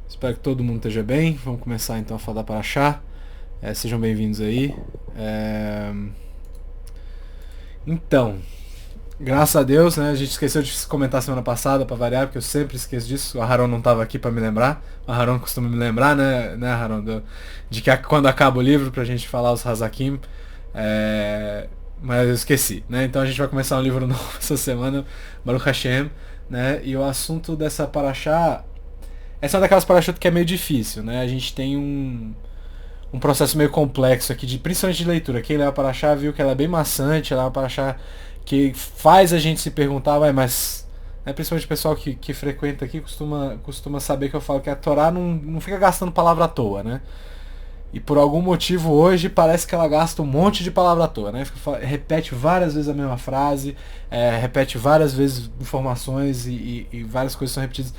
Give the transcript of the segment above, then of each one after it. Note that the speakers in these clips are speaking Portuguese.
Espero que todo mundo esteja bem. Vamos começar então a falar para achar. Sejam bem-vindos aí. É, Então, graças a Deus, né? A gente esqueceu de comentar semana passada para variar, porque eu sempre esqueço disso. O Haron não estava aqui para me lembrar. O Haron costuma me lembrar, né Haron? De que quando acaba o livro pra gente falar os Hazakim. Mas eu esqueci, né? Então a gente vai começar um livro novo essa semana, Baruch Hashem, né? E o assunto dessa paraxá. Essa é uma daquelas parachutas que é meio difícil, né? A gente tem um processo meio complexo aqui, principalmente de leitura. Quem lê a paraxá viu que ela é bem maçante, ela é uma paraxá que faz a gente se perguntar, mas... principalmente o pessoal que frequenta aqui costuma saber que eu falo que a Torá não fica gastando palavra à toa, né? E por algum motivo hoje parece que ela gasta um monte de palavra à toa, né? Repete várias vezes a mesma frase, repete várias vezes informações e várias coisas são repetidas.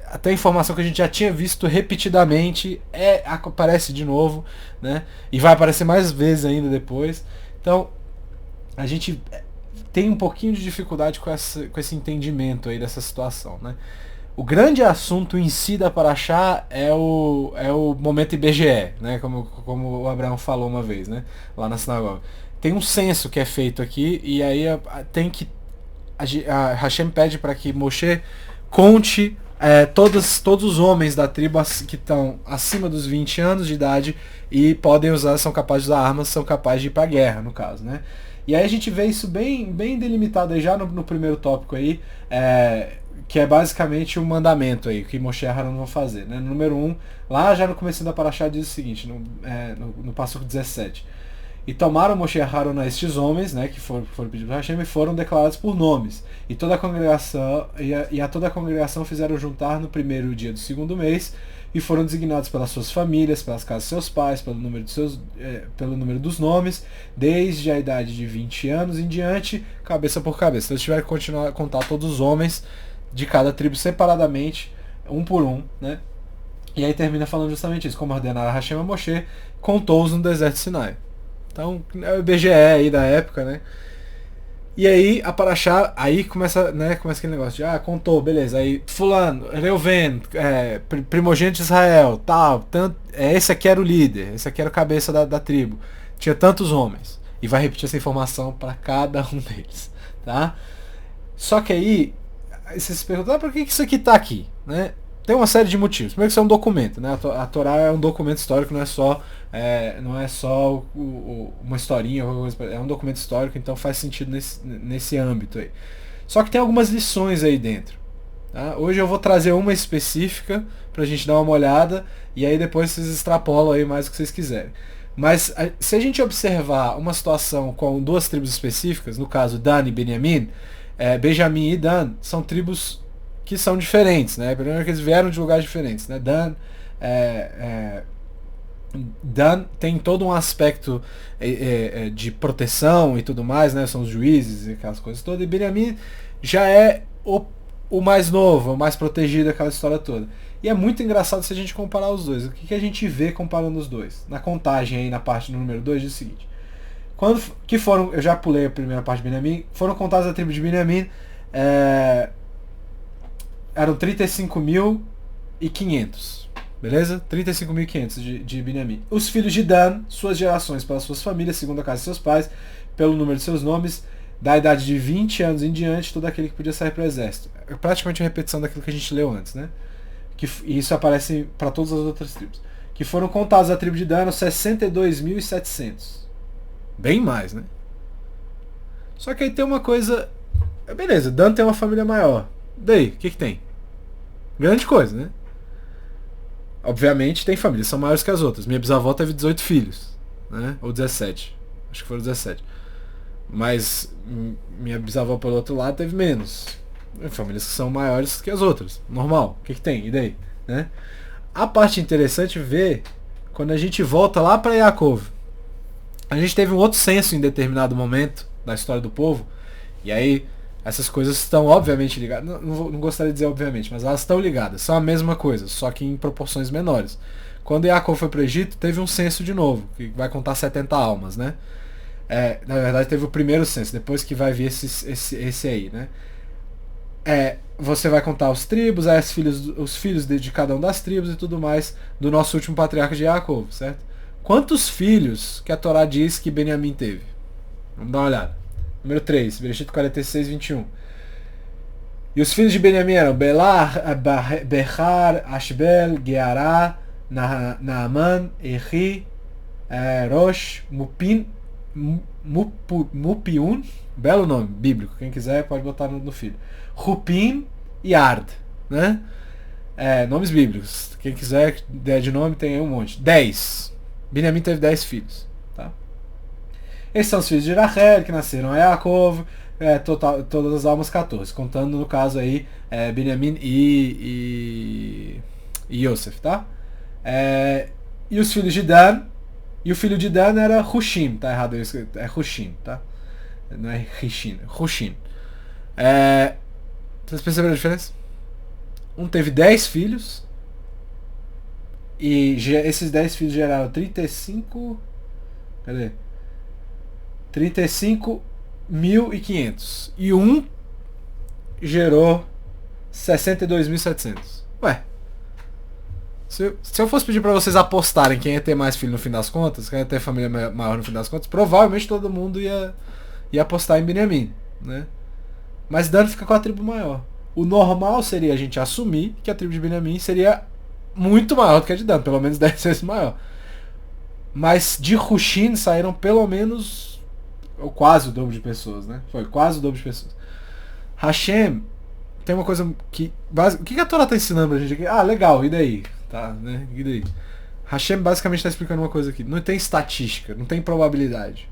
Até informação que a gente já tinha visto repetidamente aparece de novo, né? E vai aparecer mais vezes ainda depois. Então, a gente tem um pouquinho de dificuldade com esse entendimento aí dessa situação, né? O grande assunto em si da Paraxá é o momento IBGE, né? Como o Abraão falou uma vez, né? Lá na sinagoga. Tem um censo que é feito aqui, e aí tem que... A Hashem pede para que Moshe conte todos os homens da tribo que estão acima dos 20 anos de idade e são capazes de usar armas, são capazes de ir pra guerra, no caso, né? E aí a gente vê isso bem delimitado aí já no primeiro tópico aí, que é basicamente o mandamento aí, que Moshe e Aaron vão fazer, né? No número 1, lá já no começo da Paraxá diz o seguinte, no passo 17. E tomaram Moshe e Aaron a estes homens, né, que foram pedidos por Hashem, e foram declarados por nomes. E toda a congregação a toda a congregação fizeram juntar no primeiro dia do segundo mês, e foram designados pelas suas famílias, pelas casas de seus pais, pelo número dos nomes, desde a idade de 20 anos em diante, cabeça por cabeça. Então eles tiveram que continuar a contar todos os homens de cada tribo separadamente, um por um, né? E aí termina falando justamente isso, como ordenara Hashem a Moshe, contou-os no deserto de Sinai. Então, é o IBGE aí da época, né? E aí, a Paraxá, aí começa aquele negócio de, contou, beleza, aí fulano, Reuven, primogênito de Israel, tal, esse aqui era o líder, esse aqui era o cabeça da tribo, tinha tantos homens, e vai repetir essa informação para cada um deles, tá? Só que aí, você se pergunta, por que isso aqui tá aqui, né? Tem uma série de motivos. Primeiro que isso é um documento, né? A Torá é um documento histórico, não é só uma historinha, é um documento histórico, então faz sentido nesse âmbito aí. Só que tem algumas lições aí dentro. Tá? Hoje eu vou trazer uma específica pra gente dar uma olhada, e aí depois vocês extrapolam aí mais o que vocês quiserem. Mas se a gente observar uma situação com duas tribos específicas, no caso Dan e Benjamim, Benjamim e Dan são tribos que são diferentes, né? Primeiro que eles vieram de lugares diferentes, né? Dan tem todo um aspecto de proteção e tudo mais, né? São os juízes e aquelas coisas todas. E Benjamim já é o mais novo, o mais protegido, aquela história toda. E é muito engraçado se a gente comparar os dois. O que a gente vê comparando os dois? Na contagem aí, na parte do número 2, diz o seguinte. Eu já pulei a primeira parte de Benjamim, foram contados a tribo de Benjamim, eram 35.500, beleza? 35.500 de Benjamim. Os filhos de Dan, suas gerações pelas suas famílias, segundo a casa de seus pais, pelo número de seus nomes, da idade de 20 anos em diante, todo aquele que podia sair para o exército. É praticamente uma repetição daquilo que a gente leu antes, né? E isso aparece para todas as outras tribos. Que foram contados a tribo de Dan 62.700. Bem mais, né? Só que aí tem uma coisa... Beleza, Dan tem uma família maior. Daí, o que tem? Grande coisa, né? Obviamente tem famílias que são maiores que as outras. Minha bisavó teve 18 filhos, né? Ou 17. Acho que foram 17. Mas minha bisavó pelo outro lado teve menos. Famílias que são maiores que as outras. Normal. O que tem? E daí? Né? A parte interessante é ver quando a gente volta lá para Yaakov. A gente teve um outro censo em determinado momento da história do povo. E aí essas coisas estão obviamente ligadas. Não gostaria de dizer obviamente, mas elas estão ligadas. São a mesma coisa, só que em proporções menores. Quando Yaakov foi para o Egito, teve um censo de novo, que vai contar 70 almas, né? Na verdade teve o primeiro censo, depois que vai vir esse aí, né? Você vai contar os tribos, aí os filhos de cada um das tribos e tudo mais do nosso último patriarca de Jacob, certo? Quantos filhos que a Torá diz que Benjamim teve? Vamos dar uma olhada. Número 3, Bereshit 46, 21. E os filhos de Benjamim eram Belar, Behar, Ashbel, Geará, Naaman, Eri, Rosh, Mupiun, belo nome, bíblico, quem quiser pode botar no filho. Rupim e Ard, né? Nomes bíblicos, quem quiser ideia de nome tem um monte. 10. Benjamim teve 10 filhos, tá? Esses são os filhos de Rachel, que nasceram a Yaakov, todas as almas 14, contando no caso aí Benjamim e Yosef, tá? E os filhos de Dan, e o filho de Dan era Hushim, tá errado, é Hushim, tá? Não é Hishim, é Hushim. Vocês perceberam a diferença? Um teve 10 filhos, e esses 10 filhos geraram 35... Cadê? 35.500. E um gerou 62.700. Ué. Se eu fosse pedir pra vocês apostarem quem ia ter mais filho no fim das contas, quem ia ter família maior no fim das contas, provavelmente todo mundo ia apostar em Benjamim, né? Mas Dan fica com a tribo maior. O normal seria a gente assumir que a tribo de Benjamim seria muito maior do que a de Dan, pelo menos 10 vezes maior. Mas de Hushim saíram pelo menos ou quase o dobro de pessoas, né? Foi quase o dobro de pessoas. Hashem tem uma coisa que... O que a Torá tá ensinando pra gente aqui? Ah, legal, e daí? Tá, né? E daí? Hashem basicamente tá explicando uma coisa aqui. Não tem estatística, não tem probabilidade.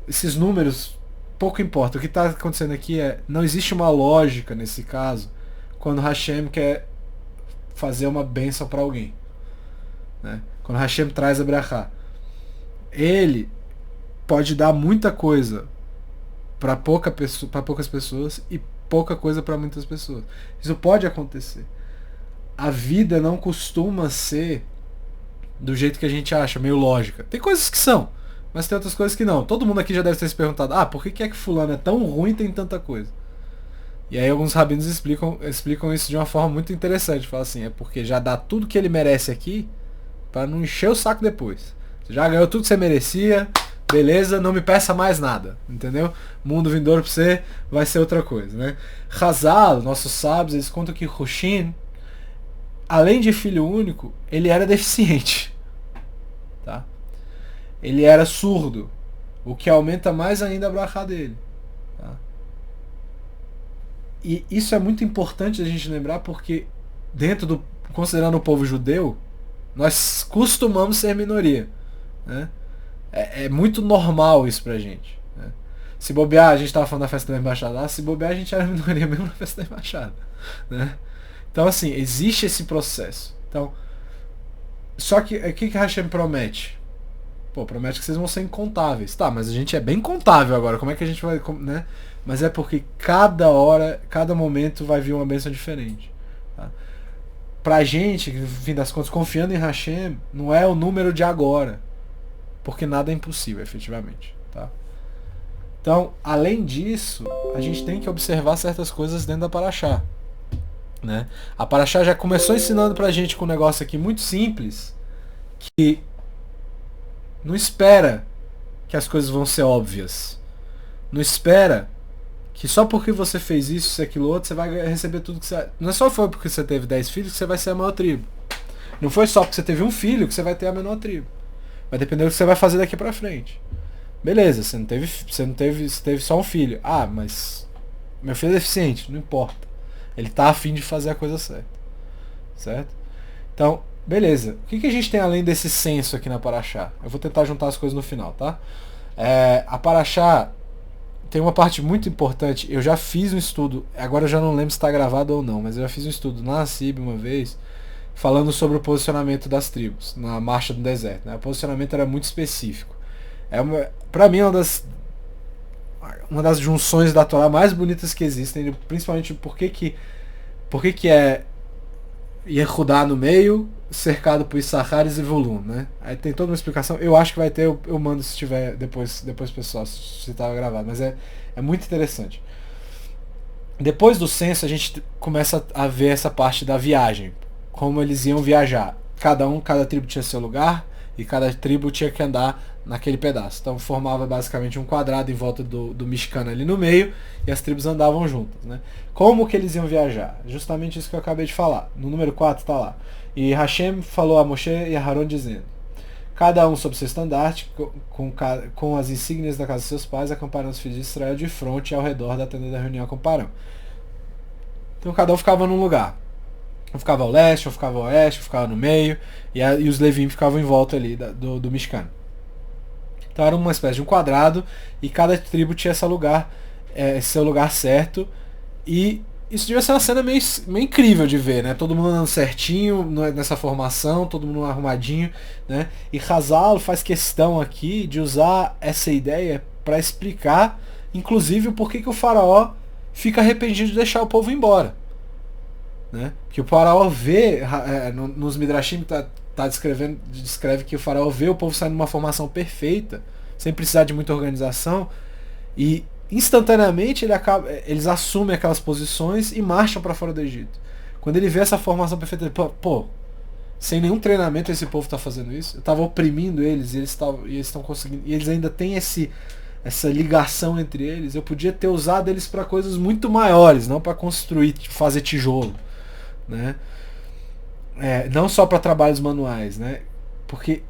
Esses números, pouco importa. O que tá acontecendo aqui não existe uma lógica nesse caso quando Hashem quer fazer uma bênção para alguém, né? Quando Hashem traz a brachá, ele pode dar muita coisa para poucas pessoas e pouca coisa para muitas pessoas. Isso pode acontecer. A vida não costuma ser do jeito que a gente acha, meio lógica. Tem coisas que são, mas tem outras coisas que não. Todo mundo aqui já deve ter se perguntado: por que é que fulano é tão ruim e tem tanta coisa? E aí alguns rabinos explicam isso de uma forma muito interessante. Falam assim, é porque já dá tudo que ele merece aqui para não encher o saco depois. Você já ganhou tudo que você merecia, beleza, não me peça mais nada, entendeu? Mundo vindouro pra você vai ser outra coisa, né? Hazal, nossos sábios, eles contam que Hushim, além de filho único, ele era deficiente, tá? Ele era surdo, o que aumenta mais ainda a brachá dele, tá? E isso é muito importante a gente lembrar, porque considerando o povo judeu, nós costumamos ser minoria, né? É muito normal isso pra gente, né? Se bobear, a gente tava falando da festa da embaixada, se bobear a gente era minoria mesmo na festa da embaixada, né? Então assim, existe esse processo. Então, só que o que Hashem promete? Promete que vocês vão ser incontáveis. Tá, mas a gente é bem contável agora, como é que a gente vai, né? Mas é porque cada hora, cada momento vai vir uma bênção diferente, tá? Pra gente, no fim das contas, confiando em Hashem, não é o número de agora, porque nada é impossível, efetivamente, tá? Então, além disso, a gente tem que observar certas coisas dentro da Parashá, né? A Parashá já começou ensinando pra gente com um negócio aqui muito simples, que não espera que as coisas vão ser óbvias. Não espera que só porque você fez isso, aquilo outro, você vai receber tudo que você... Não é só foi porque você teve 10 filhos que você vai ser a maior tribo. Não foi só porque você teve um filho que você vai ter a menor tribo. Vai depender do que você vai fazer daqui pra frente. Beleza, você teve só um filho. Mas meu filho é deficiente, não importa. Ele tá a fim de fazer a coisa certa. Certo? Então, beleza. O que a gente tem além desse senso aqui na Parashá? Eu vou tentar juntar as coisas no final, tá? A Parashá tem uma parte muito importante. Eu já fiz um estudo, agora eu já não lembro se está gravado ou não, mas eu já fiz um estudo na Assib uma vez, falando sobre o posicionamento das tribos na marcha do deserto, né? O posicionamento era muito específico. Para mim, uma das junções da Torá mais bonitas que existem, principalmente porque que é Yehudá no meio, cercado por Issachar e Zevulun, né? Aí tem toda uma explicação. Eu acho que vai ter, eu mando se tiver depois pessoal, se estava gravado, mas é muito interessante. Depois do censo a gente começa a ver essa parte da viagem, como eles iam viajar. Cada tribo tinha seu lugar e cada tribo tinha que andar naquele pedaço. Então formava basicamente um quadrado em volta do Mexicano ali no meio e as tribos andavam juntas, né? Como que eles iam viajar? Justamente isso que eu acabei de falar. No número 4 está lá. E Hashem falou a Moshe e a Haron dizendo: cada um sob seu estandarte, com as insígnias da casa de seus pais, acamparam os filhos de Israel de frente ao redor da tenda da reunião com Parão. Então cada um ficava num lugar. Um ficava ao leste, um ficava ao oeste, um ficava no meio, e os Levim ficavam em volta ali do Mishkan. Então era uma espécie de um quadrado, e cada tribo tinha seu lugar certo, e isso devia ser uma cena meio incrível de ver, né? Todo mundo andando certinho nessa formação, todo mundo arrumadinho, né? E Hazal faz questão aqui de usar essa ideia para explicar, inclusive, o porquê que o faraó fica arrependido de deixar o povo embora, né? Que o faraó vê, nos Midrashim descreve que o faraó vê o povo saindo numa formação perfeita, sem precisar de muita organização, e instantaneamente eles assumem aquelas posições e marcham para fora do Egito. Quando ele vê essa formação perfeita, ele, pô, sem nenhum treinamento esse povo está fazendo isso. Eu estava oprimindo eles e eles estão conseguindo. E eles ainda têm essa ligação entre eles. Eu podia ter usado eles para coisas muito maiores, não para construir, fazer tijolo, né? Não só para trabalhos manuais, né? Porque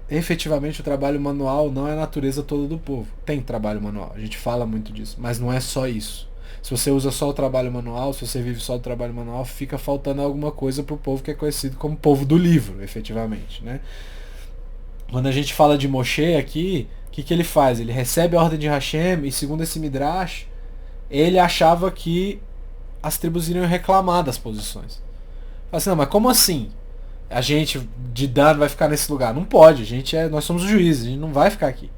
efetivamente o trabalho manual não é a natureza toda do povo. Tem trabalho manual, a gente fala muito disso, mas não é só isso. Se você usa só o trabalho manual, se você vive só do trabalho manual, fica faltando alguma coisa pro povo que é conhecido como povo do livro, efetivamente, né? Quando a gente fala de Moshe aqui, o que ele faz? Ele recebe a ordem de Hashem e, segundo esse Midrash, ele achava que as tribos iriam reclamar das posições. Fala assim, não, mas como assim? A gente de Dan vai ficar nesse lugar? Não pode, nós somos os juízes, a gente não vai ficar aqui.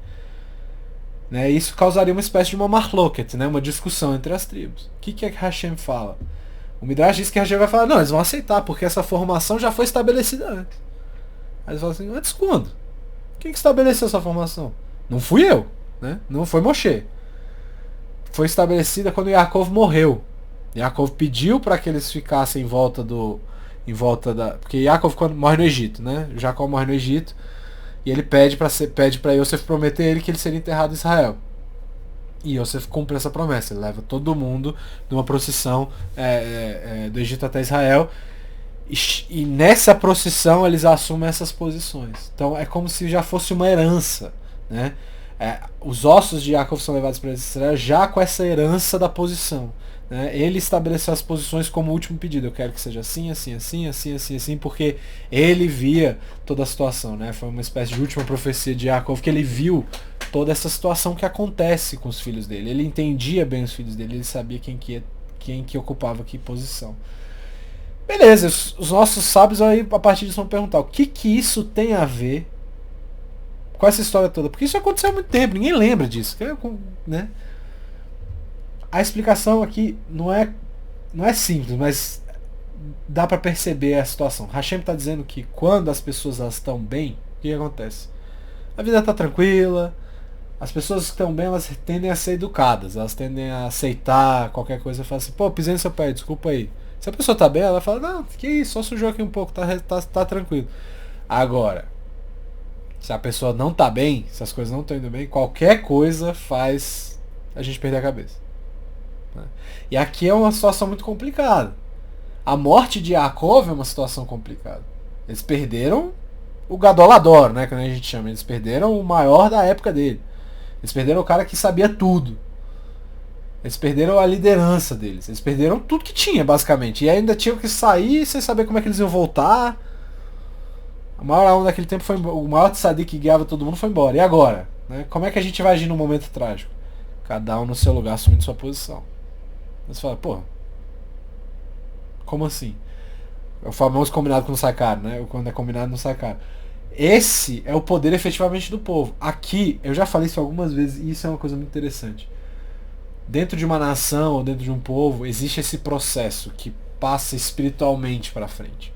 Né? Isso causaria uma espécie de uma marloquet, né? Uma discussão entre as tribos. O que é que Hashem fala? O Midrash diz que Hashem vai falar, não, eles vão aceitar, porque essa formação já foi estabelecida antes. Aí eles falam assim, antes quando? Quem que estabeleceu essa formação? Não fui eu, né? Não foi Moshe. Foi estabelecida quando Yaakov morreu. Yaakov pediu para que eles ficassem em volta da... Porque Yaakov quando morre no Egito, né? Jacó morre no Egito. E ele pede para Yosef prometer ele que ele seria enterrado em Israel. E Yosef cumpre essa promessa. Ele leva todo mundo numa procissão do Egito até Israel. E nessa procissão eles assumem essas posições. Então é como se já fosse uma herança, né? Os ossos de Yaakov são levados para Israel já com essa herança da posição. Né? Ele estabeleceu as posições como último pedido. Eu quero que seja assim, assim, assim, assim, assim, assim, porque ele via toda a situação. Né? Foi uma espécie de última profecia de Yaakov, que ele viu toda essa situação que acontece com os filhos dele. Ele entendia bem os filhos dele, ele sabia quem que ocupava que posição. Beleza, os nossos sábios aí, a partir disso, vão perguntar o que isso tem a ver com essa história toda. Porque isso aconteceu há muito tempo, ninguém lembra disso. Né? A explicação aqui não é simples, mas dá para perceber a situação. Hashem está dizendo que quando as pessoas estão bem, o que acontece? A vida está tranquila, as pessoas que estão bem, elas tendem a ser educadas, elas tendem a aceitar qualquer coisa e falar assim, pô, pisei no seu pé, desculpa aí. Se a pessoa tá bem, ela fala, não, que isso, só sujou aqui um pouco, tá tranquilo. Agora, se a pessoa não tá bem, se as coisas não estão indo bem, qualquer coisa faz a gente perder a cabeça. Né? E aqui é uma situação muito complicada. A morte de Yaakov é uma situação complicada. Eles perderam o Gadolador, né, que a gente chama. Eles perderam o maior da época dele. Eles perderam o cara que sabia tudo. Eles perderam a liderança deles. Eles perderam tudo que tinha, basicamente. E ainda tinham que sair sem saber como é que eles iam voltar. A maior alma daquele tempo foi embora. O maior tzadik que guiava todo mundo foi embora. E agora? Né? Como é que a gente vai agir num momento trágico? Cada um no seu lugar, assumindo sua posição. Você fala, pô, como assim? É o famoso combinado que não sai caro, né? Quando é combinado não sai caro. Esse é o poder efetivamente do povo. Aqui, eu já falei isso algumas vezes e isso é uma coisa muito interessante. Dentro de uma nação ou dentro de um povo, existe esse processo que passa espiritualmente para frente.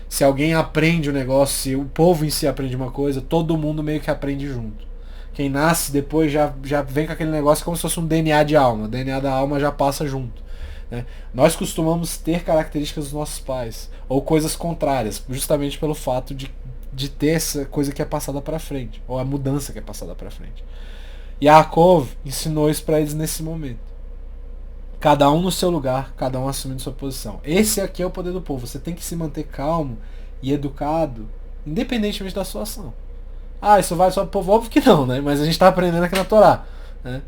Se alguém aprende o negócio, se o povo em si aprende uma coisa, todo mundo meio que aprende junto. Quem nasce depois já vem com aquele negócio como se fosse um DNA de alma. O DNA da alma já passa junto. né? Nós costumamos ter características dos nossos pais, ou coisas contrárias, justamente pelo fato de ter essa coisa que é passada para frente, ou a mudança que é passada para frente. Yaakov ensinou isso para eles nesse momento. Cada um no seu lugar, cada um assumindo sua posição. Esse aqui é o poder do povo. Você tem que se manter calmo e educado, independentemente da sua ação. Ah, isso vai só pro povo? Óbvio que não, né? Mas a gente está aprendendo aqui na Torá, né?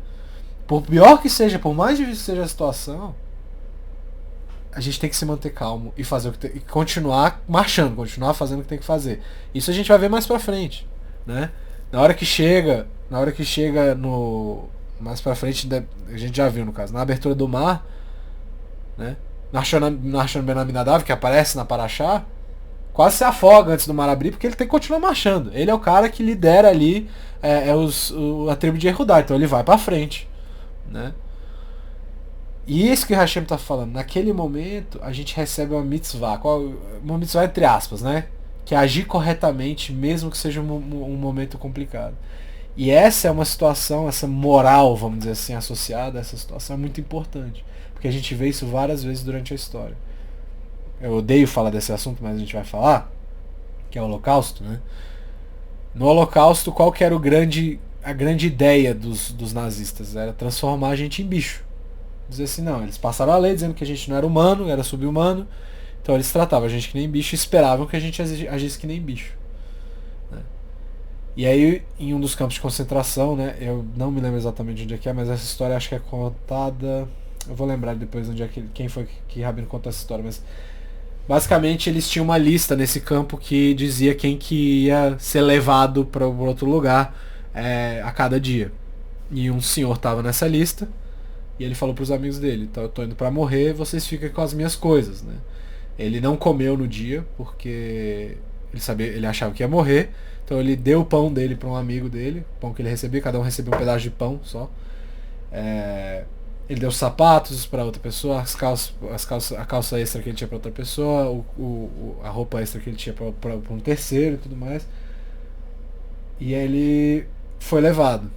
Por pior que seja, por mais difícil que seja a situação, a gente tem que se manter calmo e fazer o que tem, e continuar marchando, continuar fazendo o que tem que fazer. Isso a gente vai ver mais pra frente, né? Na hora que chega no mais pra frente, a gente já viu no caso, na abertura do mar, né? Nahshon ben Aminadav, que aparece na Paraxá, quase se afoga antes do mar abrir, porque ele tem que continuar marchando. Ele é o cara que lidera ali a tribo de Yehudá, então ele vai pra frente, né? E isso que o Hashem está falando, naquele momento a gente recebe uma mitzvah, uma mitzvah entre aspas, né? Que é agir corretamente, mesmo que seja um momento complicado. E essa é uma situação, essa moral, vamos dizer assim, associada a essa situação é muito importante. Porque a gente vê isso várias vezes durante a história. Eu odeio falar desse assunto, mas a gente vai falar, que é o Holocausto, né? No Holocausto, qual que era a grande ideia dos nazistas? Era transformar a gente em bicho. Dizer assim, não, eles passaram a lei dizendo que a gente não era humano, era sub-humano, então eles tratavam a gente que nem bicho e esperavam que a gente agisse que nem bicho, né? E aí, em um dos campos de concentração, né, eu não me lembro exatamente onde é que é, mas essa história acho que é contada, eu vou lembrar depois onde é quem foi que Rabino contou essa história, mas basicamente eles tinham uma lista nesse campo que dizia quem que ia ser levado para outro lugar a cada dia, e um senhor estava nessa lista. E ele falou pros amigos dele, então eu tô indo pra morrer, vocês ficam com as minhas coisas, né? Ele não comeu no dia, porque ele achava que ia morrer, então ele deu o pão dele pra um amigo dele, o pão que ele recebia, cada um recebia um pedaço de pão só. Ele deu sapatos pra outra pessoa, a calça extra que ele tinha pra outra pessoa, a roupa extra que ele tinha pra um terceiro e tudo mais. E ele foi levado.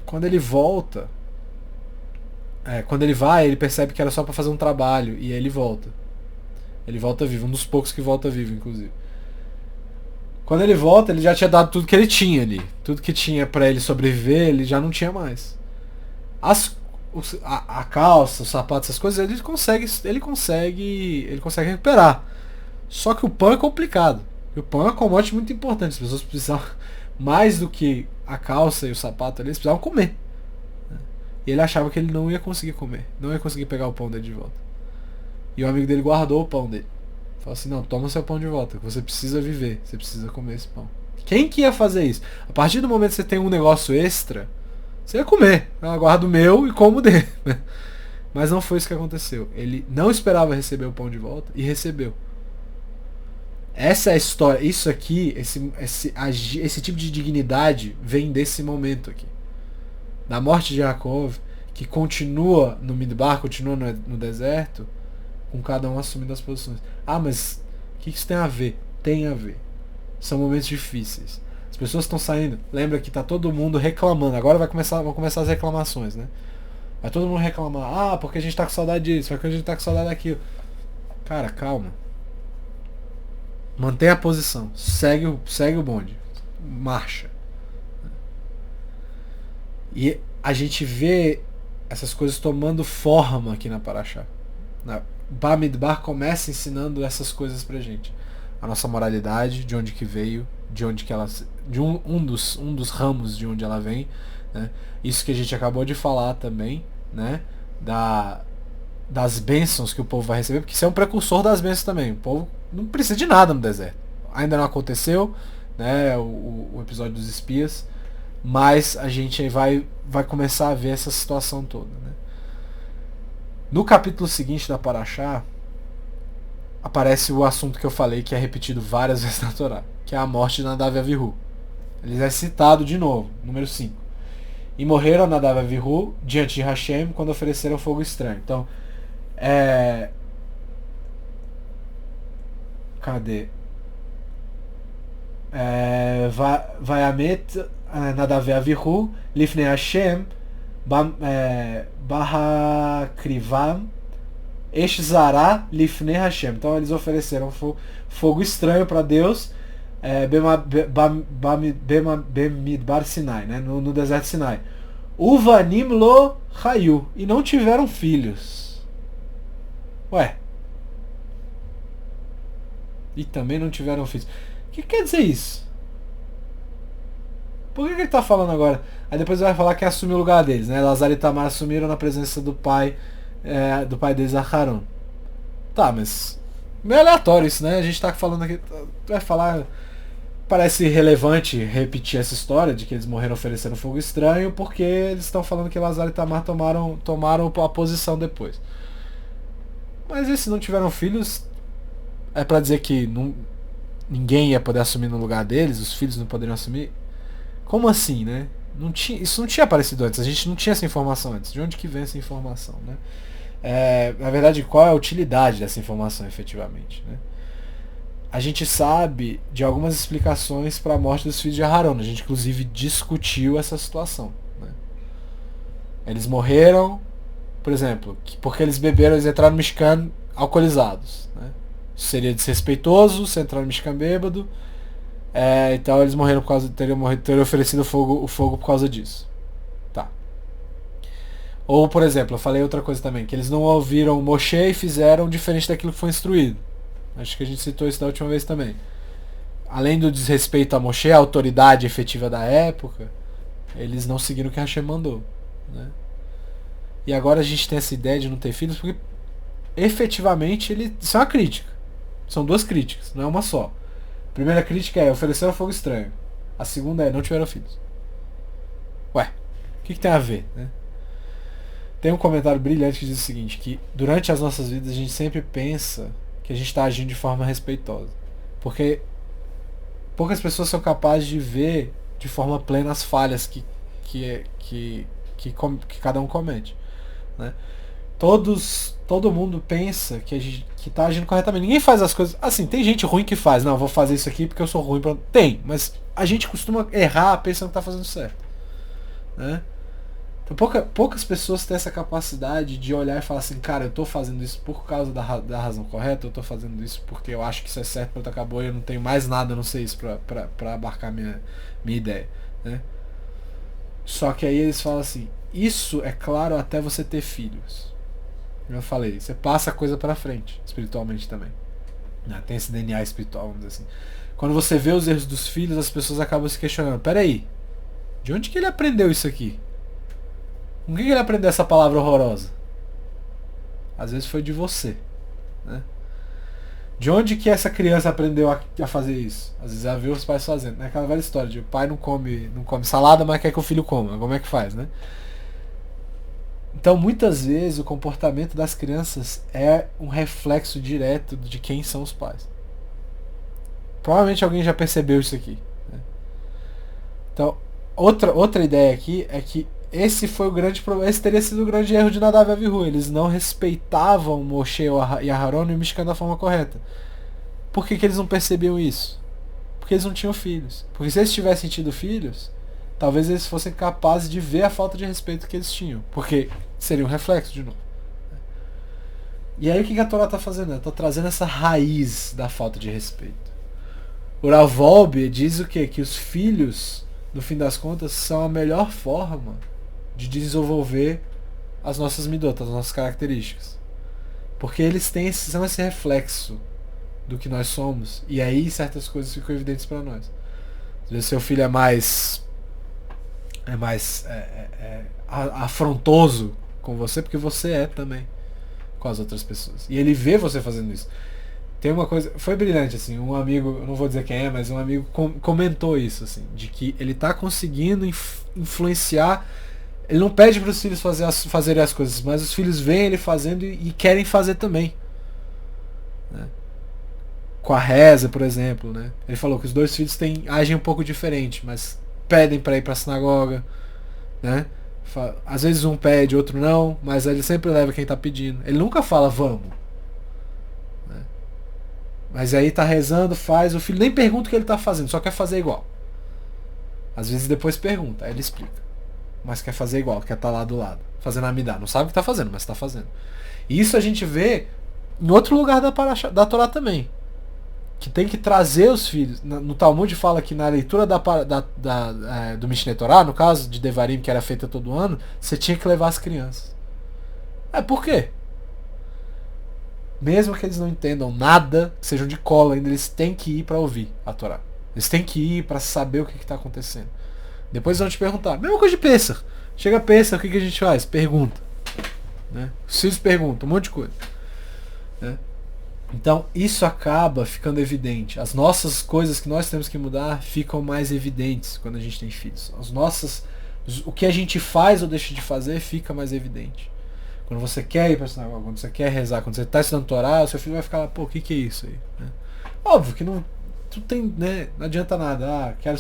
Quando ele volta, quando ele vai, ele percebe que era só pra fazer um trabalho, e aí ele volta. Ele volta vivo, um dos poucos que volta vivo, inclusive. Quando ele volta, ele já tinha dado tudo que ele tinha ali. Tudo que tinha pra ele sobreviver, ele já não tinha mais. A calça, os sapatos, essas coisas, ele consegue recuperar. Só que o pão é complicado. E o pão é um commodity muito importante. As pessoas precisavam, mais do que a calça e o sapato ali, eles precisavam comer. E ele achava que ele não ia conseguir comer, não ia conseguir pegar o pão dele de volta. E o amigo dele guardou o pão dele. Falou assim, não, toma seu pão de volta, que você precisa viver, você precisa comer esse pão. Quem que ia fazer isso? A partir do momento que você tem um negócio extra, você ia comer. Eu guardo o meu e como o dele. Mas não foi isso que aconteceu. Ele não esperava receber o pão de volta e recebeu. Essa é a história. Isso aqui, esse tipo de dignidade vem desse momento aqui. Da morte de Yaakov, que continua no Midbar, continua no deserto, com cada um assumindo as posições. Ah, mas o que isso tem a ver? Tem a ver. São momentos difíceis. As pessoas estão saindo. Lembra que tá todo mundo reclamando. Agora vão começar as reclamações, né? Vai todo mundo reclamar. Ah, porque a gente tá com saudade disso, porque a gente tá com saudade daquilo. Cara, calma. Mantenha a posição. Segue o bonde. Marcha. E a gente vê essas coisas tomando forma aqui na Paraxá. Bamidbar começa ensinando essas coisas pra gente. A nossa moralidade, de onde que veio, de onde que ela, de um dos ramos de onde ela vem, né? Isso que a gente acabou de falar também, né? Das bênçãos que o povo vai receber, porque isso é um precursor das bênçãos também. O povo não precisa de nada no deserto. Ainda não aconteceu, né? O episódio dos espias. Mas a gente vai começar a ver essa situação toda, né? No capítulo seguinte da Paraxá, aparece o assunto que eu falei, que é repetido várias vezes na Torá, que é a morte de Nadav e Avihu. Ele é citado de novo, número 5. E morreram Nadav e Avihu diante de Hashem quando ofereceram fogo estranho. Então, cadê? Vayamet Nadav e Avihu Lifnei Hashem Bahakrivam Eshzará Lifnei Hashem. Então eles ofereceram fogo estranho para Deus, Bemidbar Sinai, né? No deserto Sinai. Uvanim lo Hayu. E não tiveram filhos. Ué. E também não tiveram filhos. O que quer dizer isso? Por que ele está falando agora? Aí depois vai falar que assumiu o lugar deles, né? Lazar e Tamar assumiram na presença do pai deles, Aharon. Tá, mas meio aleatório isso, né? A gente tá falando aqui, vai falar, parece relevante repetir essa história de que eles morreram oferecendo fogo estranho, porque eles estão falando que Lazar e Tamar tomaram a posição depois. Mas e se não tiveram filhos, é pra dizer que ninguém ia poder assumir no lugar deles, os filhos não poderiam assumir? Como assim, né? Isso não tinha aparecido antes, a gente não tinha essa informação antes. De onde que vem essa informação, né? Na verdade, qual é a utilidade dessa informação efetivamente, né? A gente sabe de algumas explicações para a morte dos filhos de Aharon. A gente inclusive discutiu essa situação, né? Eles morreram, por exemplo, porque eles beberam, eles entraram no Mishkan alcoolizados, né? Seria desrespeitoso se entrar no Mishkan bêbado. Então eles morreram por causa, teriam oferecido o fogo por causa disso. Tá. Ou, por exemplo, eu falei outra coisa também, que eles não ouviram Moshe e fizeram diferente daquilo que foi instruído. Acho que a gente citou isso da última vez também. Além do desrespeito a Moshe, a autoridade efetiva da época, eles não seguiram o que Hashem mandou, né? E agora a gente tem essa ideia de não ter filhos porque efetivamente isso é uma crítica. São duas críticas, não é uma só. A primeira crítica é ofereceram fogo estranho. A segunda é não tiveram filhos. Ué, o que tem a ver, né? Tem um comentário brilhante que diz o seguinte, que durante as nossas vidas a gente sempre pensa que a gente está agindo de forma respeitosa. Porque poucas pessoas são capazes de ver de forma plena as falhas que cada um comete, né? Todo mundo pensa que a gente tá agindo corretamente. Ninguém faz as coisas assim. Tem gente ruim que faz. Não, eu vou fazer isso aqui porque eu sou ruim. Tem, mas a gente costuma errar pensando que tá fazendo certo, né? Então, poucas pessoas têm essa capacidade de olhar e falar assim, cara, eu tô fazendo isso por causa da razão correta, eu tô fazendo isso porque eu acho que isso é certo, pronto, acabou, eu não tenho mais nada, não sei isso pra abarcar minha ideia, né? Só que aí eles falam assim, isso é claro até você ter filhos. Eu falei, você passa a coisa pra frente, espiritualmente também. Tem esse DNA espiritual, vamos dizer assim. Quando você vê os erros dos filhos, as pessoas acabam se questionando, peraí, de onde que ele aprendeu isso aqui? Com que ele aprendeu essa palavra horrorosa? Às vezes foi de você, né? De onde que essa criança aprendeu a fazer isso? Às vezes ela viu os pais fazendo. É aquela velha história de o pai não come salada, mas quer que o filho coma. Como é que faz, né? Então, muitas vezes, o comportamento das crianças é um reflexo direto de quem são os pais. Provavelmente alguém já percebeu isso aqui, né? Então, outra ideia aqui é que esse teria sido o grande erro de Nadav e Avihu. Eles não respeitavam Moshe e Aharon e o Mishkan da forma correta. Por que eles não percebiam isso? Porque eles não tinham filhos. Porque se eles tivessem tido filhos, talvez eles fossem capazes de ver a falta de respeito que eles tinham. Porque seria um reflexo de novo. E aí o que a Torá está fazendo? Ela está trazendo essa raiz da falta de respeito. O Rav Wolbe diz o quê? Que os filhos, no fim das contas, são a melhor forma de desenvolver as nossas midotas, as nossas características. Porque eles são esse reflexo do que nós somos. E aí certas coisas ficam evidentes para nós. Às vezes seu filho é mais afrontoso com você porque você é também com as outras pessoas. E ele vê você fazendo isso. Tem uma coisa, foi brilhante assim, um amigo, eu não vou dizer quem é, mas um amigo comentou isso assim, de que ele tá conseguindo influenciar. Ele não pede para os filhos fazerem as coisas, mas os filhos veem ele fazendo e querem fazer também, né? Com a reza, por exemplo, né? Ele falou que os dois filhos agem um pouco diferente, mas pedem para ir para a sinagoga, né? Às vezes um pede, outro não, mas ele sempre leva quem está pedindo. Ele nunca fala vamos, né? Mas aí tá rezando, faz, o filho nem pergunta o que ele está fazendo, só quer fazer igual. Às vezes depois pergunta, aí ele explica, mas quer fazer igual, quer estar lá do lado, fazendo amidá. Não sabe o que está fazendo, mas está fazendo. E isso a gente vê em outro lugar da Torá também. Que tem que trazer os filhos. No Talmud fala que na leitura do Mishneh Torah, no caso de Devarim, que era feita todo ano, você tinha que levar as crianças. Por quê? Mesmo que eles não entendam nada, sejam de cola ainda, eles têm que ir para ouvir a Torá. Eles têm que ir para saber o que está acontecendo. Depois eles vão te perguntar. Mesma coisa de Pêssar. Chega Pêssar, o que a gente faz? Pergunta. Né? Os filhos perguntam, um monte de coisa. Né? Então isso acaba ficando evidente. As nossas coisas que nós temos que mudar ficam mais evidentes quando a gente tem filhos. O que a gente faz ou deixa de fazer fica mais evidente. Quando você quer ir para a sinagoga, quando você quer rezar, quando você está estudando Torá, o seu filho vai ficar lá, pô, o que é isso aí? Né? Óbvio que não tem, né, não adianta nada. Quero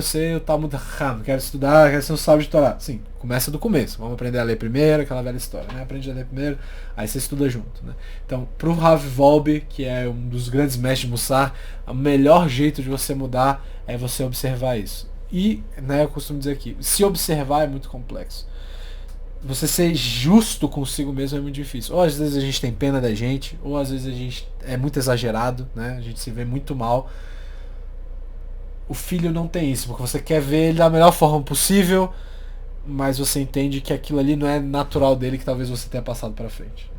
ser o Talmud Chacham, quero estudar, quero ser um sábio de Torá. Sim, começa do começo. Vamos aprender a ler primeiro, aquela velha história, né? Aprende a ler primeiro, aí você estuda junto, né? Então, pro Rav Wolbe, que é um dos grandes mestres de Mussar, o melhor jeito de você mudar é você observar isso. E, né, eu costumo dizer aqui, se observar é muito complexo. Você ser justo consigo mesmo é muito difícil. Ou às vezes a gente tem pena da gente, ou às vezes a gente é muito exagerado, né? A gente se vê muito mal. O filho não tem isso, porque você quer ver ele da melhor forma possível, mas você entende que aquilo ali não é natural dele, que talvez você tenha passado para frente.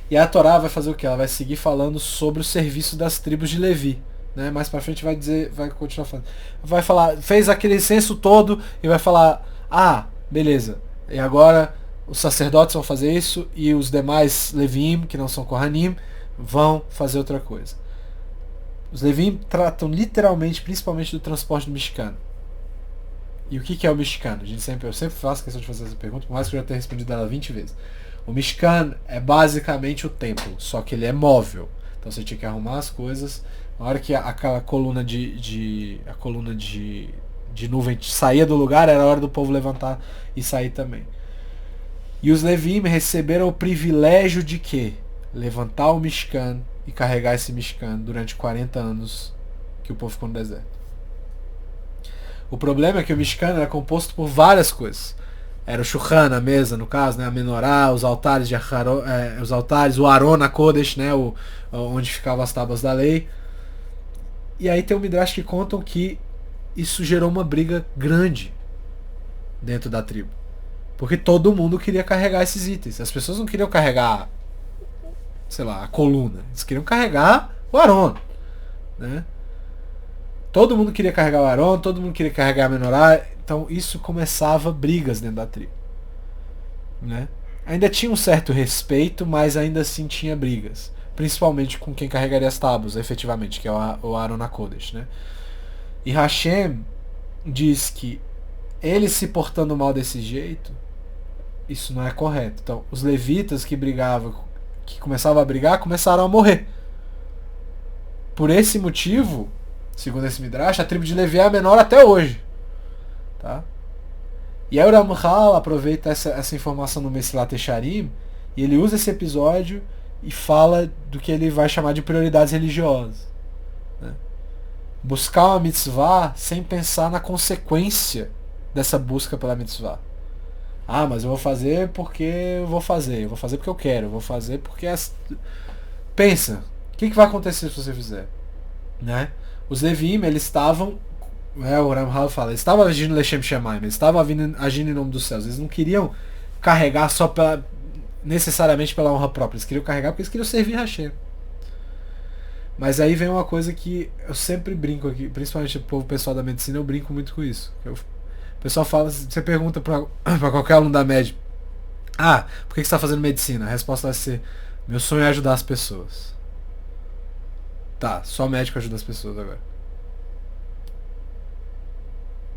E a Torá vai fazer o que? Ela vai seguir falando sobre o serviço das tribos de Levi. Né? Mais para frente vai continuar falando. Vai falar, fez aquele censo todo e vai falar, beleza. E agora os sacerdotes vão fazer isso e os demais Levim, que não são Kohanim, vão fazer outra coisa. Os Levim tratam literalmente, principalmente do transporte do Mishkan. E o que é o Mishkan? Eu sempre faço questão de fazer essa pergunta, por mais que eu já tenha respondido ela 20 vezes. O Mishkan é basicamente o templo, só que ele é móvel. Então você tinha que arrumar as coisas. Na hora que aquela coluna de nuvem saía do lugar, era a hora do povo levantar e sair também. E os Levim receberam o privilégio de quê? Levantar o Mishkan e carregar esse Mishkan durante 40 anos que o povo ficou no deserto. O problema é que o Mishkan era composto por várias coisas. Era o Shulchan, a mesa, no caso, né, a menorá, os altares, o Aron HaKodesh, né, onde ficavam as tábuas da lei. E aí tem um Midrash que contam que isso gerou uma briga grande dentro da tribo. Porque todo mundo queria carregar esses itens. As pessoas não queriam carregar, sei lá, a coluna. Eles queriam carregar o Aron. Né? Todo mundo queria carregar o Aron, todo mundo queria carregar a menorá. Então isso começava brigas dentro da tribo. Né? Ainda tinha um certo respeito, mas ainda assim tinha brigas. Principalmente com quem carregaria as tábuas, efetivamente, que é o Aron HaKodesh. Né? E Hashem diz que ele se portando mal desse jeito, isso não é correto. Então, os levitas que brigavam, que começavam a brigar, começaram a morrer. Por esse motivo, segundo esse Midrash, a tribo de Levi é a menor até hoje. Tá? E aí o Ramchal aproveita essa informação no Mesilat Yesharim e ele usa esse episódio e fala do que ele vai chamar de prioridades religiosas. Né? Buscar uma mitzvah sem pensar na consequência dessa busca pela mitzvah. Mas eu vou fazer porque eu vou fazer. Eu vou fazer porque eu quero. Eu vou fazer porque... Pensa, o que vai acontecer se você fizer? Né? Os Levim, eles estavam... o Ramchal fala, eles estavam agindo Lechem Shemaim, eles estavam agindo em nome dos céus. Eles não queriam carregar só necessariamente pela honra própria. Eles queriam carregar porque eles queriam servir Hashem. Mas aí vem uma coisa que eu sempre brinco aqui, principalmente o pessoal da medicina, eu brinco muito com isso. O pessoal fala, você pergunta pra qualquer aluno da média, por que você está fazendo medicina? A resposta vai ser, meu sonho é ajudar as pessoas. Tá, só médico ajuda as pessoas agora.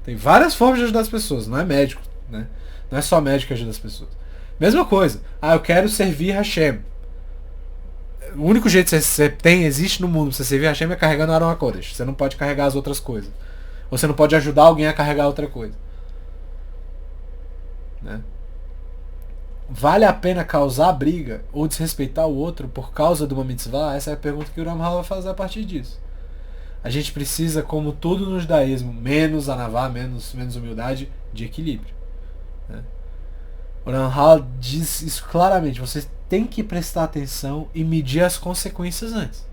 Tem várias formas de ajudar as pessoas, não é médico, né? Não é só médico que ajuda as pessoas. Mesma coisa, eu quero servir Hashem. O único jeito que você existe no mundo pra você servir Hashem é carregando Aron HaKodesh. Você não pode carregar as outras coisas. Ou você não pode ajudar alguém a carregar outra coisa. Né? Vale a pena causar briga ou desrespeitar o outro por causa de uma mitzvah? Essa é a pergunta que o Ramchal vai fazer a partir disso. A gente precisa, como tudo no judaísmo, menos anavá, menos humildade, de equilíbrio. Né? O Ramchal diz isso claramente. Você tem que prestar atenção e medir as consequências antes.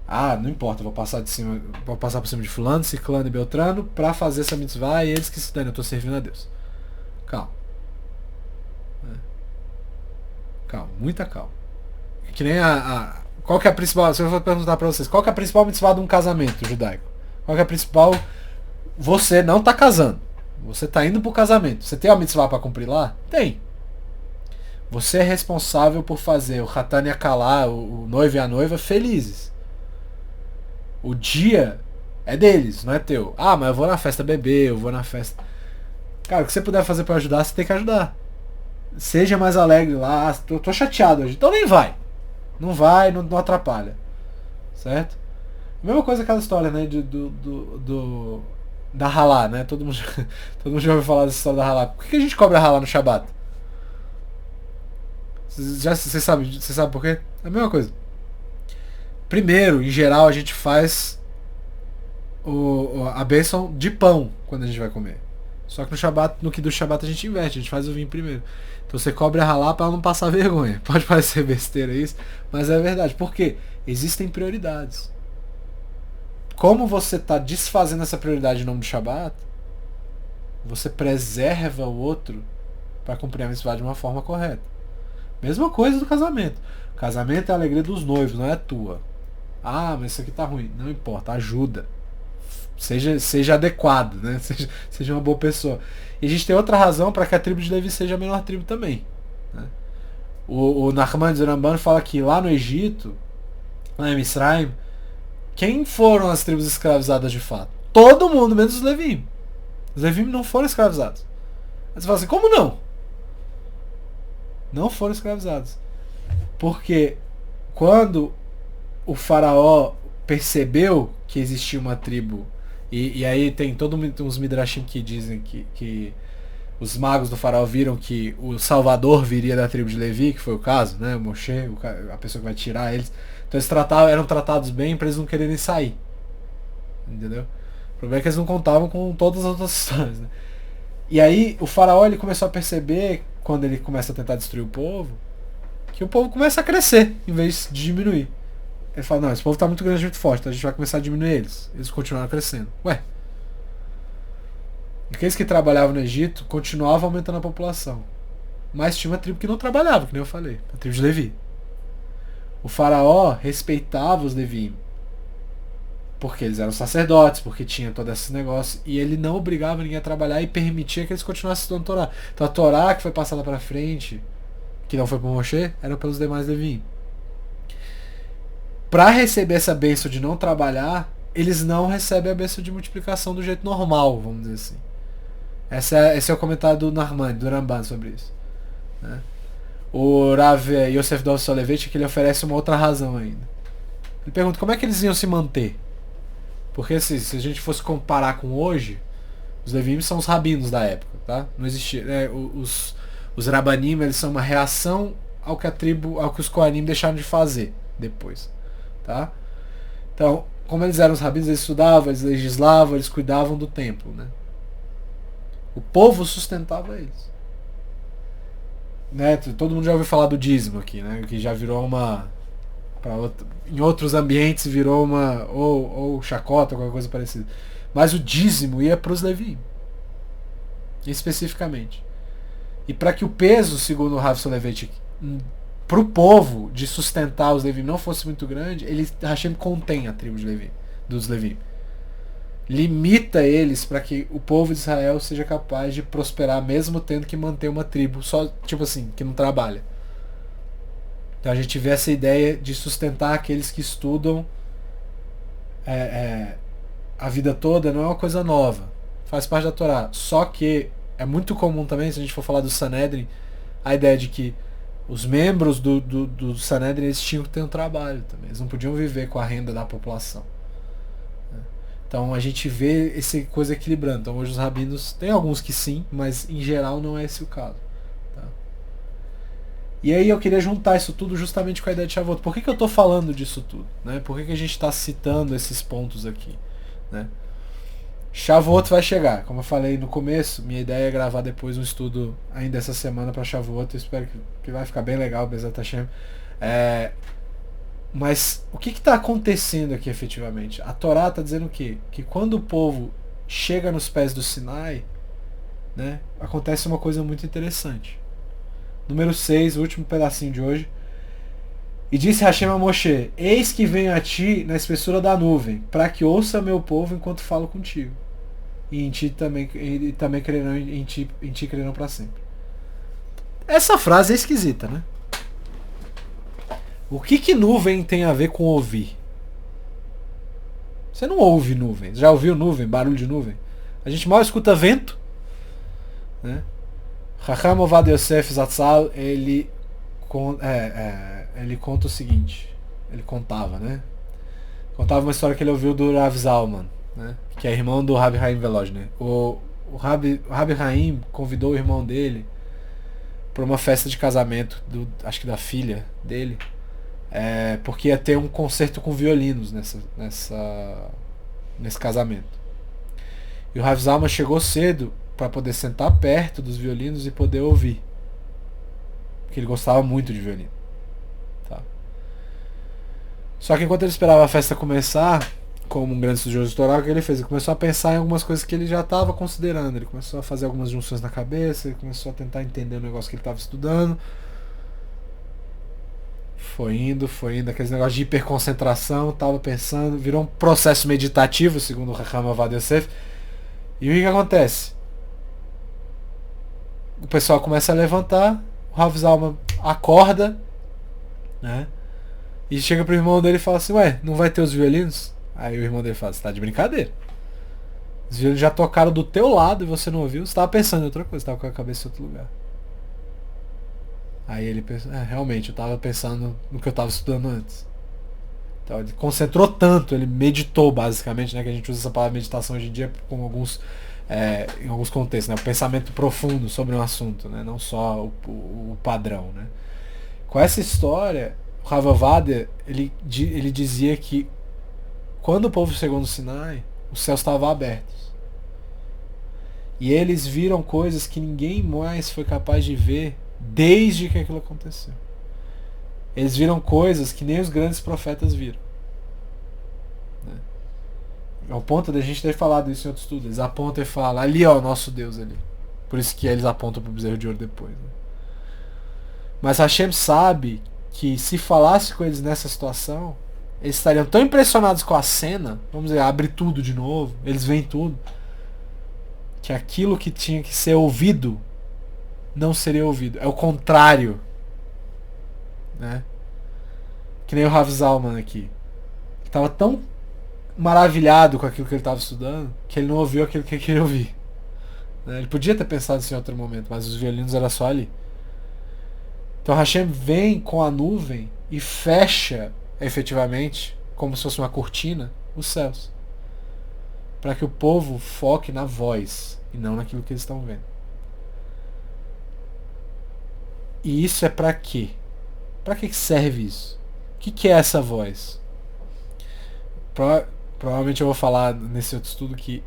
Ah, não importa, vou passar por cima de fulano, ciclano e beltrano pra fazer essa mitzvah e eles que se dane, eu tô servindo a Deus. Calma. Calma, muita calma. Que nem qual que é a principal, se eu for perguntar pra vocês, qual que é a principal mitzvah de um casamento judaico? Qual que é a principal? Você não tá casando. Você tá indo pro casamento. Você tem uma mitzvah pra cumprir lá? Tem. Você é responsável por fazer o Hatan e a Kalá, o noivo e a noiva, felizes. O dia é deles, não é teu. Ah, mas eu vou na festa beber, eu vou na festa... Cara, o que você puder fazer pra ajudar, você tem que ajudar. Seja mais alegre lá. Tô chateado hoje. Então nem vai. Não vai, não atrapalha. Certo? Mesma coisa aquela história, né? Da halá, né? Todo mundo já ouviu falar dessa história da halá. Por que a gente cobra halá no Shabat? Você sabe por quê? É a mesma coisa. Primeiro, em geral, a gente faz a bênção de pão quando a gente vai comer. Só que no que do Shabat a gente inverte, a gente faz o vinho primeiro. Então você cobre a halá para não passar vergonha. Pode parecer besteira isso, mas é verdade. Por quê? Existem prioridades. Como você está desfazendo essa prioridade em nome do Shabat, você preserva o outro para cumprir a mitzvah de uma forma correta. Mesma coisa do casamento. O casamento é a alegria dos noivos, não é a tua. Ah, mas isso aqui tá ruim. Não importa, ajuda. Seja adequado, né? Seja uma boa pessoa. E a gente tem outra razão para que a tribo de Levi seja a menor tribo também. Né? O Nachman Ramban fala que lá no Egito, lá em Misraim, quem foram as tribos escravizadas de fato? Todo mundo, menos os Levim. Os Levim não foram escravizados. Aí você fala assim, como não? Não foram escravizados. Porque quando o faraó percebeu que existia uma tribo, e aí tem todos uns midrashim que dizem que os magos do faraó viram que o Salvador viria da tribo de Levi, que foi o caso, né? O Moshe, a pessoa que vai tirar eles. Então eles eram tratados bem para eles não quererem sair. Entendeu? O problema é que eles não contavam com todas as outras histórias, né? E aí o faraó ele começou a perceber, quando ele começa a tentar destruir o povo, que o povo começa a crescer em vez de diminuir. Ele fala, não, esse povo tá muito grande, muito forte, então a gente vai começar a diminuir eles. Eles continuaram crescendo. Ué. Aqueles que trabalhavam no Egito continuavam aumentando a população. Mas tinha uma tribo que não trabalhava, que nem eu falei. A tribo de Levi. O faraó respeitava os Levi. Porque eles eram sacerdotes, porque tinha todo esse negócio. E ele não obrigava ninguém a trabalhar e permitia que eles continuassem estudando a Torá. Então a Torá que foi passada para frente, que não foi por Moshe, era pelos demais Levi. Para receber essa bênção de não trabalhar, eles não recebem a bênção de multiplicação do jeito normal, vamos dizer assim. Esse é o comentário do Nachman, do Ramban sobre isso. Né? O Rav Yosef Dov Soloveitch, que ele oferece uma outra razão ainda. Ele pergunta como é que eles iam se manter. Porque se a gente fosse comparar com hoje, os Levim são os rabinos da época, tá? Não existia. Os Rabanim, eles são uma reação ao que os Kohanim deixaram de fazer depois. Tá? Então, como eles eram os rabinos, eles estudavam, eles legislavam, eles cuidavam do templo, né? O povo sustentava eles. Né? Todo mundo já ouviu falar do dízimo aqui, né? Que já virou uma... em outros ambientes virou uma... Ou chacota, alguma coisa parecida. Mas o dízimo ia para os Levi. Especificamente. E para que o peso, segundo o Rav Soloveitch, para o povo de sustentar os Levi não fosse muito grande, Hashem contém a tribo de Levi, dos Levi. Limita eles para que o povo de Israel seja capaz de prosperar mesmo tendo que manter uma tribo só, tipo assim, que não trabalha. Então a gente vê essa ideia de sustentar aqueles que estudam a vida toda, não é uma coisa nova, faz parte da Torá. Só que é muito comum também, se a gente for falar do Sanedrin, a ideia de que os membros do Sanedrin eles tinham que ter um trabalho também. Eles não podiam viver com a renda da população. Então a gente vê essa coisa equilibrando. Então hoje os rabinos, tem alguns que sim, mas em geral não é esse o caso. Tá? E aí eu queria juntar isso tudo justamente com a ideia de Shavuot. Por que eu estou falando disso tudo? Né? Por que a gente está citando esses pontos aqui? Né? Shavuot vai chegar. Como eu falei no começo, minha ideia é gravar depois um estudo ainda essa semana para Shavuot. Eu espero que vai ficar bem legal, Bezat Hashem. Mas o que está acontecendo aqui efetivamente? A Torá está dizendo o quê? Que quando o povo chega nos pés do Sinai, né, acontece uma coisa muito interessante. Número 6, o último pedacinho de hoje. E disse Hashem a Moshe: Eis que venho a ti na espessura da nuvem, para que ouça meu povo enquanto falo contigo. E em ti também crerão em ti crerão para sempre. Essa frase é esquisita, né? O que nuvem tem a ver com ouvir? Você não ouve nuvem. Já ouviu nuvem? Barulho de nuvem? A gente mal escuta vento, né? Chacham Ovadia Yosef Zatzal, ele conta o seguinte. Ele contava, né? Contava uma história que ele ouviu do Rav Zalman, né? Que é irmão do Rabbi Haim Velozhner. O Rabbi Haim convidou o irmão dele para uma festa de casamento, acho que da filha dele, porque ia ter um concerto com violinos nesse casamento. E o Rav Zalman chegou cedo para poder sentar perto dos violinos e poder ouvir, porque ele gostava muito de violino. Tá? Só que enquanto ele esperava a festa começar, como um grande estudioso de Torá, o que ele fez? Ele começou a pensar em algumas coisas que ele já estava considerando. Ele começou a fazer algumas junções na cabeça, ele começou a tentar entender o negócio que ele estava estudando. Foi indo, aqueles negócios de hiperconcentração, estava pensando, virou um processo meditativo, segundo o Chacham Ovadia Yosef. E o que acontece? O pessoal começa a levantar, o Rav Zalman acorda, né? E chega pro irmão dele e fala assim: ué, não vai ter os violinos? Aí o irmão dele fala: você tá de brincadeira. Os violinos já tocaram do teu lado e você não ouviu? Você tava pensando em outra coisa, você tava com a cabeça em outro lugar. Aí ele pensou: realmente, eu tava pensando no que eu tava estudando antes. Então ele concentrou tanto, ele meditou basicamente, né? Que a gente usa essa palavra meditação hoje em dia com em alguns contextos, né? O pensamento profundo sobre um assunto, né? Não só o padrão, né? Com essa história, o Rav Ovadia, ele dizia que quando o povo chegou no Sinai, os céus estavam abertos. E eles viram coisas que ninguém mais foi capaz de ver desde que aquilo aconteceu. Eles viram coisas que nem os grandes profetas viram. Né? Ao ponto de a gente ter falado isso em outro estudo. Eles apontam e falam: ali ó, o nosso Deus ali. Por isso que eles apontam para o bezerro de ouro depois. Né? Mas Hashem sabe que se falasse com eles nessa situação, eles estariam tão impressionados com a cena, vamos dizer, abre tudo de novo, eles veem tudo, que aquilo que tinha que ser ouvido não seria ouvido. É o contrário. Né? Que nem o Rav Zalman aqui. Ele estava tão maravilhado com aquilo que ele estava estudando que ele não ouviu aquilo que ele queria ouvir. Né? Ele podia ter pensado isso em outro momento, mas os violinos eram só ali. Então Hashem vem com a nuvem e fecha efetivamente, como se fosse uma cortina, os céus, para que o povo foque na voz e não naquilo que eles estão vendo. E isso é para quê? Para que serve isso? O que é essa voz? Provavelmente eu vou falar nesse outro estudo que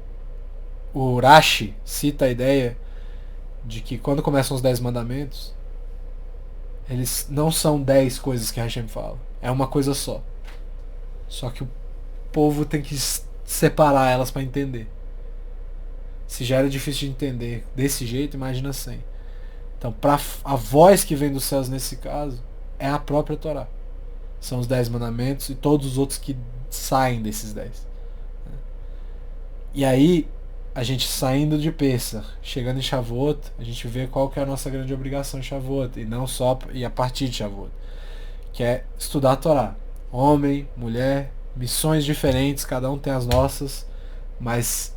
o Rashi cita a ideia de que quando começam os 10 mandamentos, eles não são 10 coisas que Hashem fala. É uma coisa só. Só que o povo tem que separar elas para entender. Se já era difícil de entender desse jeito, imagina sem. Então, a voz que vem dos céus nesse caso é a própria Torá. São os 10 mandamentos e todos os outros que saem desses 10. E aí, a gente saindo de Pessah, chegando em Shavuot, a gente vê qual que é a nossa grande obrigação em Shavuot, e não só e a partir de Shavuot, que é estudar a Torá. Homem, mulher, missões diferentes, cada um tem as nossas, mas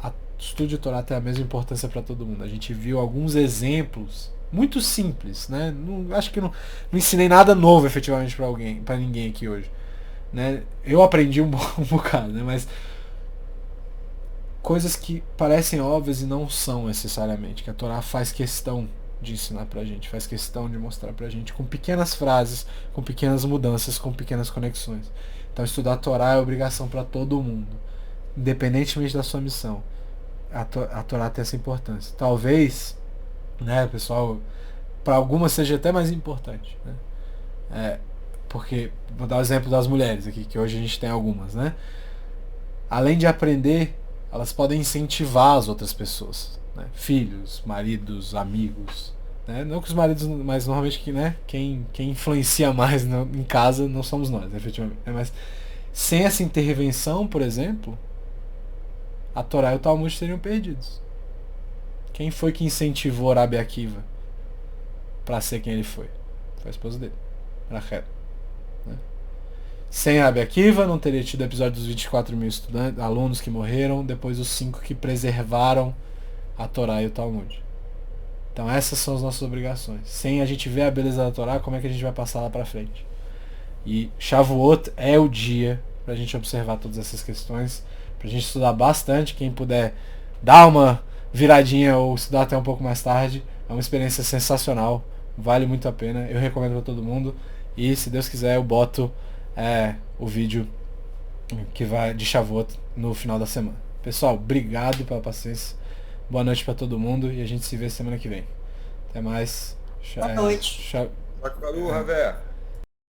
o estudo de Torá tem a mesma importância para todo mundo. A gente viu alguns exemplos muito simples, né? Acho que não ensinei nada novo efetivamente para ninguém aqui hoje, né? Eu aprendi um bocado, né? Mas coisas que parecem óbvias e não são necessariamente, que a Torá faz questão de ensinar pra gente, faz questão de mostrar pra gente, com pequenas frases, com pequenas mudanças, com pequenas conexões. Então estudar a Torá é obrigação para todo mundo, independentemente da sua missão. a Torá tem essa importância. Talvez, né, pessoal, para algumas seja até mais importante, né? Porque, vou dar o exemplo das mulheres aqui, que hoje a gente tem algumas, né? Além de aprender, elas podem incentivar as outras pessoas, né? Filhos, maridos, amigos, né? Não que os maridos, mas normalmente né? quem influencia mais em casa não somos nós, efetivamente, né? Mas sem essa intervenção, por exemplo, a Torá e o Talmud seriam perdidos. Quem foi que incentivou Rabi Akiva para ser quem ele foi? Foi a esposa dele, Rachel. Né? Sem Rabi Akiva, não teria tido o episódio dos 24 mil alunos que morreram, depois os 5 que preservaram a Torá e o Talmud. Então essas são as nossas obrigações. Sem a gente ver a beleza da Torá, como é que a gente vai passar lá para frente? E Shavuot é o dia para a gente observar todas essas questões, para a gente estudar bastante. Quem puder dar uma viradinha ou estudar até um pouco mais tarde, é uma experiência sensacional, vale muito a pena, eu recomendo para todo mundo. E se Deus quiser eu boto o vídeo que vai de Shavuot no final da semana. Pessoal, obrigado pela paciência, boa noite para todo mundo e a gente se vê semana que vem. Até mais. Boa noite. Falou, Ravé.